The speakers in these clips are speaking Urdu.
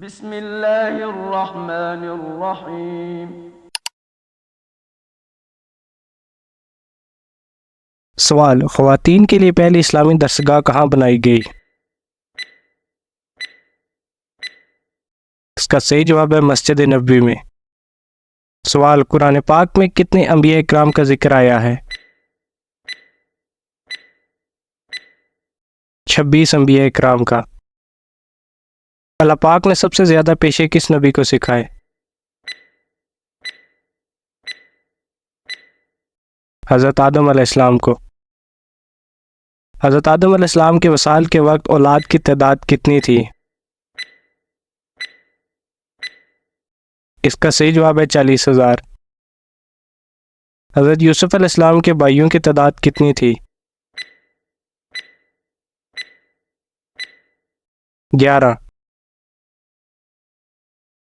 بسم اللہ الرحمن الرحیم۔ سوال: خواتین کے لیے پہلی اسلامی درسگاہ کہاں بنائی گئی؟ اس کا صحیح جواب ہے مسجد نبوی میں۔ سوال: قرآن پاک میں کتنے انبیاء اکرام کا ذکر آیا ہے؟ 26 انبیاء اکرام کا۔ اللہ پاک نے سب سے زیادہ پیشے کس نبی کو سکھائے؟ حضرت آدم علیہ السلام کو۔ حضرت آدم علیہ السلام کے وصال کے وقت اولاد کی تعداد کتنی تھی؟ اس کا صحیح جواب ہے 40,000۔ حضرت یوسف علیہ السلام کے بھائیوں کی تعداد کتنی تھی؟ 11۔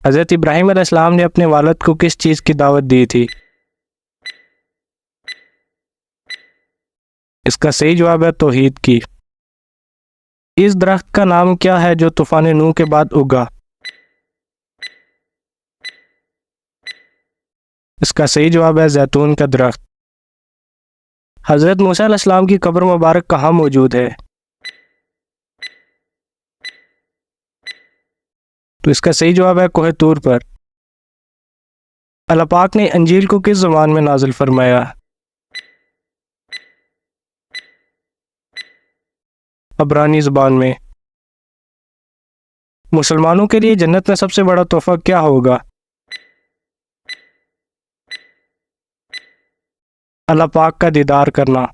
حضرت ابراہیم علیہ السلام نے اپنے والد کو کس چیز کی دعوت دی تھی؟ اس کا صحیح جواب ہے توحید کی۔ اس درخت کا نام کیا ہے جو طوفان نوح کے بعد اگا؟ اس کا صحیح جواب ہے زیتون کا درخت۔ حضرت موسیٰ علیہ السلام کی قبر مبارک کہاں موجود ہے؟ تو اس کا صحیح جواب ہے کوہ طور پر۔ اللہ پاک نے انجیل کو کس زبان میں نازل فرمایا؟ عبرانی زبان میں۔ مسلمانوں کے لیے جنت میں سب سے بڑا تحفہ کیا ہوگا؟ اللہ پاک کا دیدار کرنا۔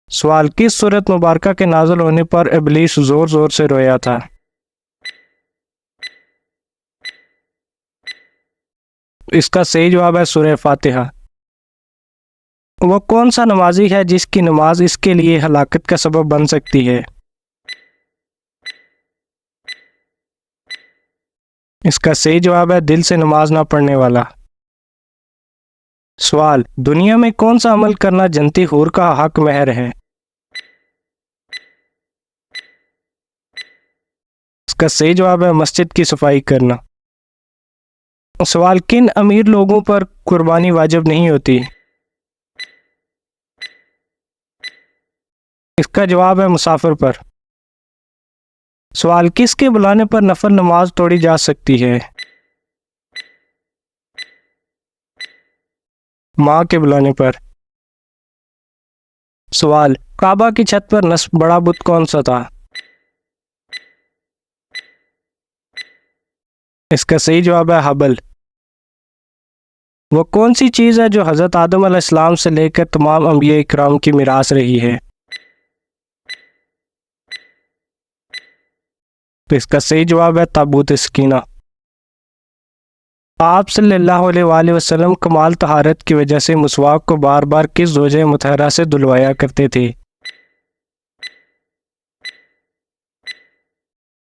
سوال: کس سورت مبارکہ کے نازل ہونے پر ابلیس زور زور سے رویا تھا؟ اس کا صحیح جواب ہے سورہ فاتحہ۔ وہ کون سا نمازی ہے جس کی نماز اس کے لیے ہلاکت کا سبب بن سکتی ہے؟ اس کا صحیح جواب ہے دل سے نماز نہ پڑھنے والا۔ سوال: دنیا میں کون سا عمل کرنا جنتی حور کا حق مہر ہے؟ اس کا صحیح جواب ہے مسجد کی صفائی کرنا۔ سوال: کن امیر لوگوں پر قربانی واجب نہیں ہوتی؟ اس کا جواب ہے مسافر پر۔ سوال: کس کے بلانے پر نفل نماز توڑی جا سکتی ہے؟ ماں کے بلانے پر۔ سوال: کعبہ کی چھت پر نصب بڑا بت کون سا تھا؟ اس کا صحیح جواب ہے حبل۔ وہ کون سی چیز ہے جو حضرت آدم علیہ السلام سے لے کر تمام انبیاء اکرام کی میراث رہی ہے؟ تو اس کا صحیح جواب ہے تابوت سکینہ۔ آپ صلی اللہ علیہ وآلہ وسلم کمال طہارت کی وجہ سے مسواک کو بار بار کس زوجہ مطہرہ سے دھلوایا کرتے تھے؟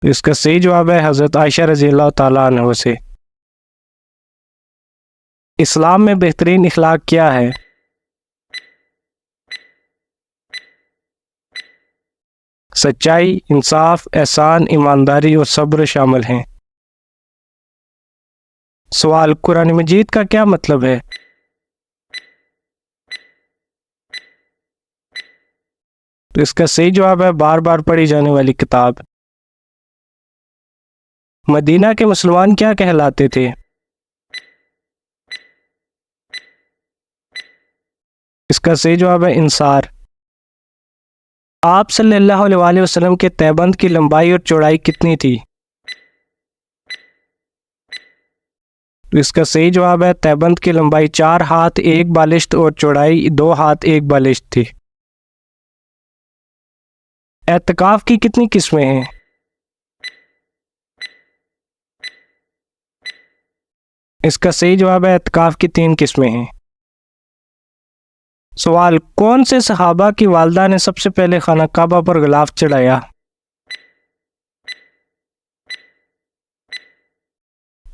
تو اس کا صحیح جواب ہے حضرت عائشہ رضی اللہ تعالیٰ عنہ سے۔ اسلام میں بہترین اخلاق کیا ہے؟ سچائی، انصاف، احسان، ایمانداری اور صبر شامل ہیں۔ سوال: قرآن مجید کا کیا مطلب ہے؟ تو اس کا صحیح جواب ہے بار بار پڑھی جانے والی کتاب۔ مدینہ کے مسلمان کیا کہلاتے تھے؟ اس کا صحیح جواب ہے انصار۔ آپ صلی اللہ علیہ وآلہ وسلم کے تہبند کی لمبائی اور چوڑائی کتنی تھی؟ تو اس کا صحیح جواب ہے تہبند کی لمبائی 4 ہاتھ 1 بالشت اور چوڑائی 2 ہاتھ 1 بالشت تھی۔ اعتکاف کی کتنی قسمیں ہیں؟ اس کا صحیح جواب ہے اعتکاف کی 3 قسمیں ہیں۔ سوال: کون سے صحابہ کی والدہ نے سب سے پہلے خانہ کعبہ پر غلاف چڑھایا؟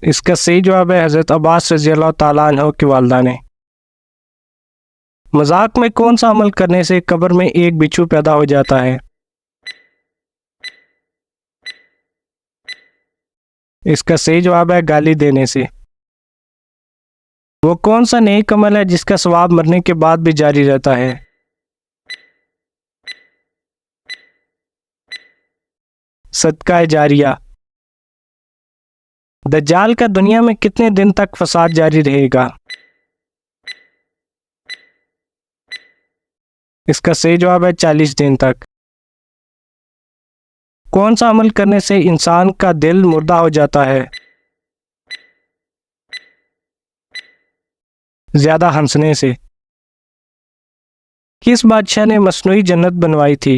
اس کا صحیح جواب ہے حضرت عباس رضی اللہ تعالیٰ عنہ کی والدہ نے۔ مذاق میں کون سا عمل کرنے سے قبر میں ایک بچھو پیدا ہو جاتا ہے؟ اس کا صحیح جواب ہے گالی دینے سے۔ وہ کون سا نیک عمل ہے جس کا ثواب مرنے کے بعد بھی جاری رہتا ہے؟ صدقہ جاریہ۔ دجال کا دنیا میں کتنے دن تک فساد جاری رہے گا؟ اس کا صحیح جواب ہے 40 دن تک۔ کون سا عمل کرنے سے انسان کا دل مردہ ہو جاتا ہے؟ زیادہ ہنسنے سے۔ کس بادشاہ نے مصنوعی جنت بنوائی تھی؟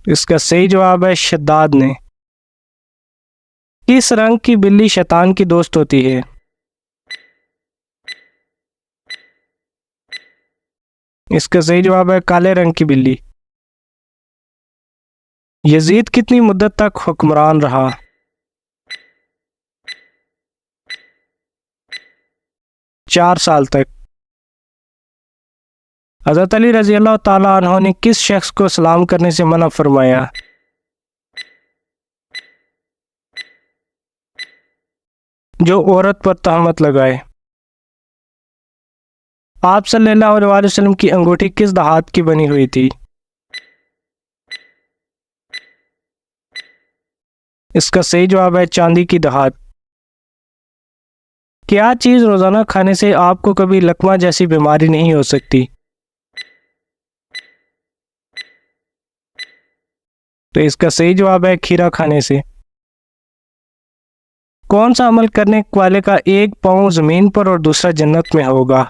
اس کا صحیح جواب ہے شداد نے۔ کس رنگ کی بلی شیطان کی دوست ہوتی ہے؟ اس کا صحیح جواب ہے کالے رنگ کی بلی۔ یزید کتنی مدت تک حکمران رہا؟ 4 سال تک۔ حضرت علی رضی اللہ تعالیٰ عنہ نے کس شخص کو سلام کرنے سے منع فرمایا؟ جو عورت پر تہمت لگائے۔ آپ صلی اللہ علیہ وسلم کی انگوٹھی کس دھات کی بنی ہوئی تھی؟ اس کا صحیح جواب ہے چاندی کی دھات۔ کیا چیز روزانہ کھانے سے آپ کو کبھی لقمہ جیسی بیماری نہیں ہو سکتی؟ تو اس کا صحیح جواب ہے کھیرا کھانے سے۔ کون سا عمل کرنے والے کا ایک پاؤں زمین پر اور دوسرا جنت میں ہوگا؟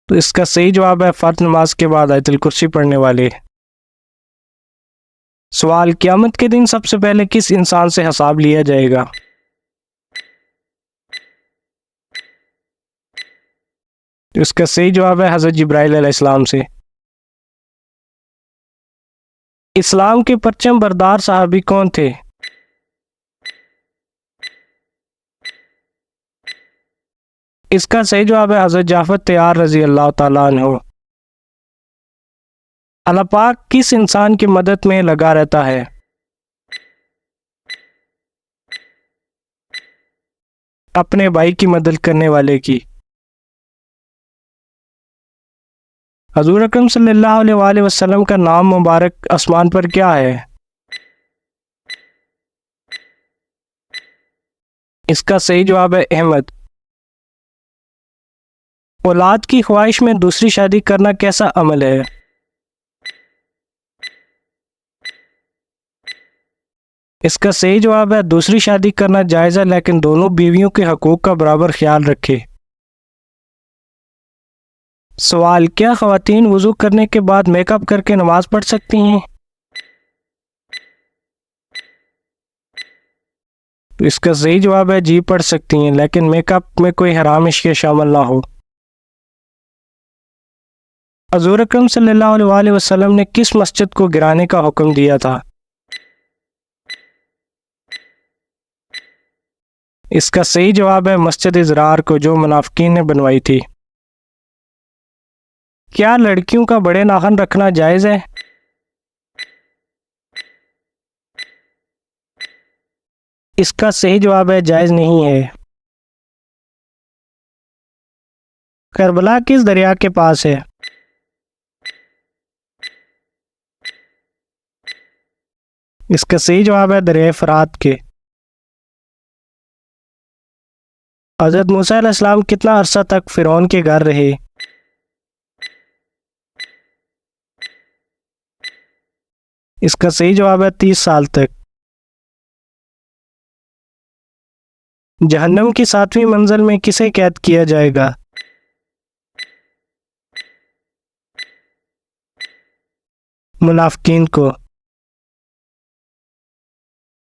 تو اس کا صحیح جواب ہے فرض نماز کے بعد آیت الکرسی پڑھنے والے۔ سوال، قیامت کے دن سب سے پہلے کس انسان سے حساب لیا جائے گا؟ اس کا صحیح جواب ہے حضرت جبرائیل علیہ السلام سے۔ اسلام کے پرچم بردار صحابی کون تھے؟ اس کا صحیح جواب ہے حضرت جعفر طیار رضی اللہ تعالیٰ عنہ۔ اللہ پاک کس انسان کی مدد میں لگا رہتا ہے؟ اپنے بھائی کی مدد کرنے والے کی۔ حضور اکرم صلی اللہ علیہ وآلہ وسلم کا نام مبارک آسمان پر کیا ہے؟ اس کا صحیح جواب ہے احمد۔ اولاد کی خواہش میں دوسری شادی کرنا کیسا عمل ہے؟ اس کا صحیح جواب ہے دوسری شادی کرنا جائز ہے لیکن دونوں بیویوں کے حقوق کا برابر خیال رکھے۔ سوال، کیا خواتین وضو کرنے کے بعد میک اپ کر کے نماز پڑھ سکتی ہیں؟ تو اس کا صحیح جواب ہے جی پڑھ سکتی ہیں لیکن میک اپ میں کوئی حرام اشیاء شامل نہ ہو۔ حضور اکرم صلی اللہ علیہ وآلہ وسلم نے کس مسجد کو گرانے کا حکم دیا تھا؟ اس کا صحیح جواب ہے مسجد ضرار کو، جو منافقین نے بنوائی تھی۔ کیا لڑکیوں کا بڑے ناخن رکھنا جائز ہے؟ اس کا صحیح جواب ہے جائز نہیں ہے۔ کربلا کس دریا کے پاس ہے؟ اس کا صحیح جواب ہے دریائے فرات کے۔ حضرت موسیٰ علیہ السلام کتنا عرصہ تک فرعون کے گھر رہے؟ اس کا صحیح جواب ہے 30 سال تک۔ جہنم کی 7ویں منزل میں کسے قید کیا جائے گا؟ منافقین کو۔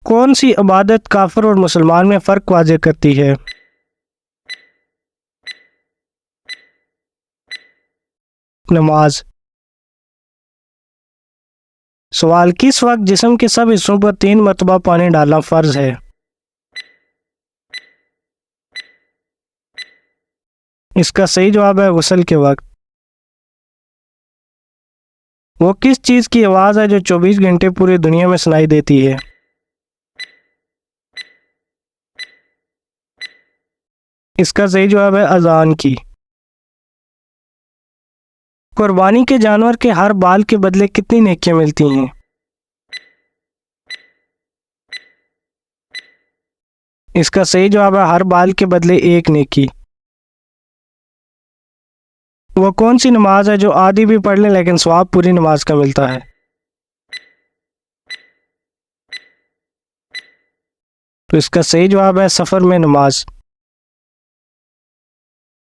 کون سی عبادت کافر اور مسلمان میں فرق واضح کرتی ہے؟ نماز۔ سوال، کس وقت جسم کے سب حصوں پر 3 مرتبہ پانی ڈالنا فرض ہے؟ اس کا صحیح جواب ہے غسل کے وقت۔ وہ کس چیز کی آواز ہے جو 24 گھنٹے پوری دنیا میں سنائی دیتی ہے؟ اس کا صحیح جواب ہے اذان کی۔ قربانی کے جانور کے ہر بال کے بدلے کتنی نیکیاں ملتی ہیں؟ اس کا صحیح جواب ہے ہر بال کے بدلے 1 نیکی۔ وہ کون سی نماز ہے جو آدھی بھی پڑھ لیں لیکن ثواب پوری نماز کا ملتا ہے؟ تو اس کا صحیح جواب ہے سفر میں نماز۔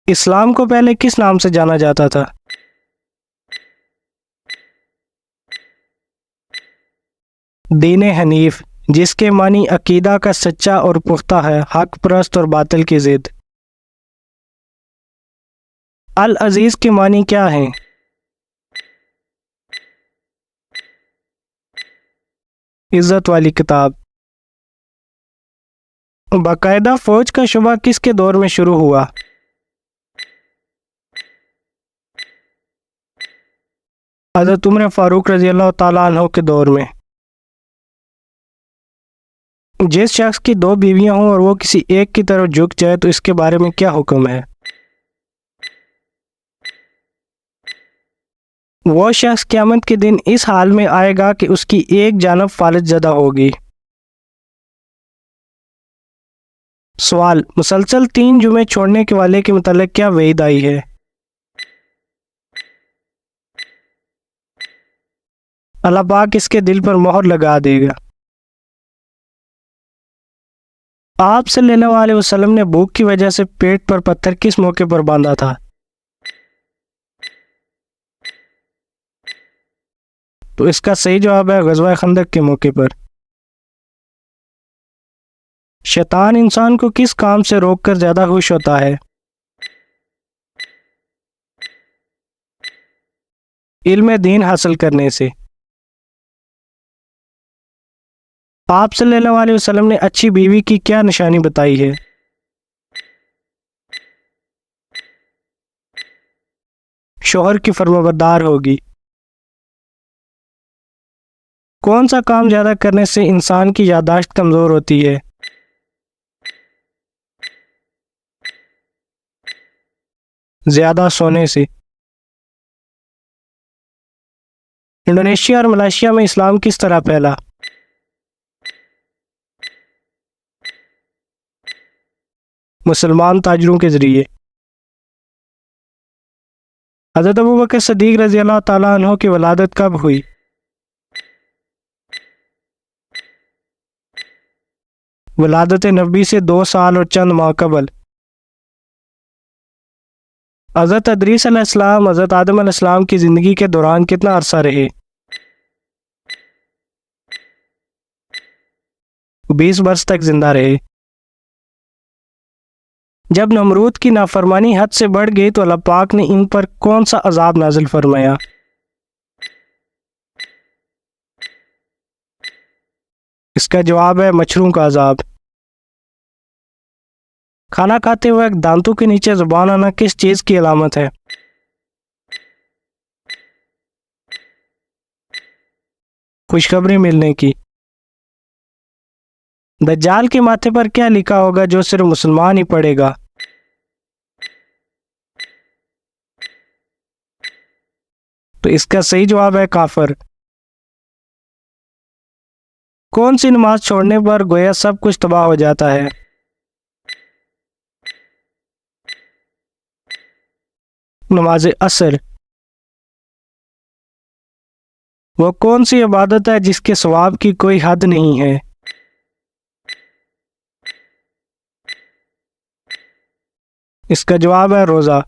اسلام کو پہلے کس نام سے جانا جاتا تھا؟ دین حنیف، جس کے معنی عقیدہ کا سچا اور پختہ ہے، حق پرست اور باطل کی ضد۔ العزیز کے معنی کیا ہیں؟ عزت والی کتاب۔ باقاعدہ فوج کا شعبہ کس کے دور میں شروع ہوا؟ حضرت عمر فاروق رضی اللہ تعالیٰ عنہ کے دور میں۔ جس شخص کی 2 بیویاں ہوں اور وہ کسی ایک کی طرف جھک جائے تو اس کے بارے میں کیا حکم ہے؟ وہ شخص قیامت کے دن اس حال میں آئے گا کہ اس کی ایک جانب فالج زدہ ہوگی۔ سوال: مسلسل 3 جمعے چھوڑنے کے والے کے متعلق کیا وعید آئی ہے؟ اللہ پاک اس کے دل پر مہر لگا دے گا۔ آپ صلی اللہ علیہ وسلم نے بھوک کی وجہ سے پیٹ پر پتھر کس موقع پر باندھا تھا؟ تو اس کا صحیح جواب ہے غزوہ خندق کے موقع پر۔ شیطان انسان کو کس کام سے روک کر زیادہ خوش ہوتا ہے؟ علم دین حاصل کرنے سے۔ آپ صلی اللہ علیہ وسلم نے اچھی بیوی کی کیا نشانی بتائی ہے؟ شوہر کی فرمانبردار ہوگی۔ کون سا کام زیادہ کرنے سے انسان کی یادداشت کمزور ہوتی ہے؟ زیادہ سونے سے۔ انڈونیشیا اور ملائیشیا میں اسلام کس طرح پھیلا؟ مسلمان تاجروں کے ذریعے۔ حضرت ابوبکر صدیق رضی اللہ تعالیٰ عنہ کی ولادت کب ہوئی؟ ولادت نبی سے 2 سال اور چند ماہ قبل۔ حضرت ادریس علیہ السلام حضرت آدم علیہ السلام کی زندگی کے دوران کتنا عرصہ رہے؟ 20 برس تک زندہ رہے۔ جب نمرود کی نافرمانی حد سے بڑھ گئی تو اللہ پاک نے ان پر کون سا عذاب نازل فرمایا؟ اس کا جواب ہے مچھروں کا عذاب۔ کھانا کھاتے وقت دانتوں کے نیچے زبان آنا کس چیز کی علامت ہے؟ خوشخبری ملنے کی۔ دجال کے ماتھے پر کیا لکھا ہوگا جو صرف مسلمان ہی پڑھے گا؟ تو اس کا صحیح جواب ہے کافر۔ کون سی نماز چھوڑنے پر گویا سب کچھ تباہ ہو جاتا ہے؟ نماز عصر۔ وہ کون سی عبادت ہے جس کے ثواب کی کوئی حد نہیں ہے؟ اس کا جواب ہے روزہ۔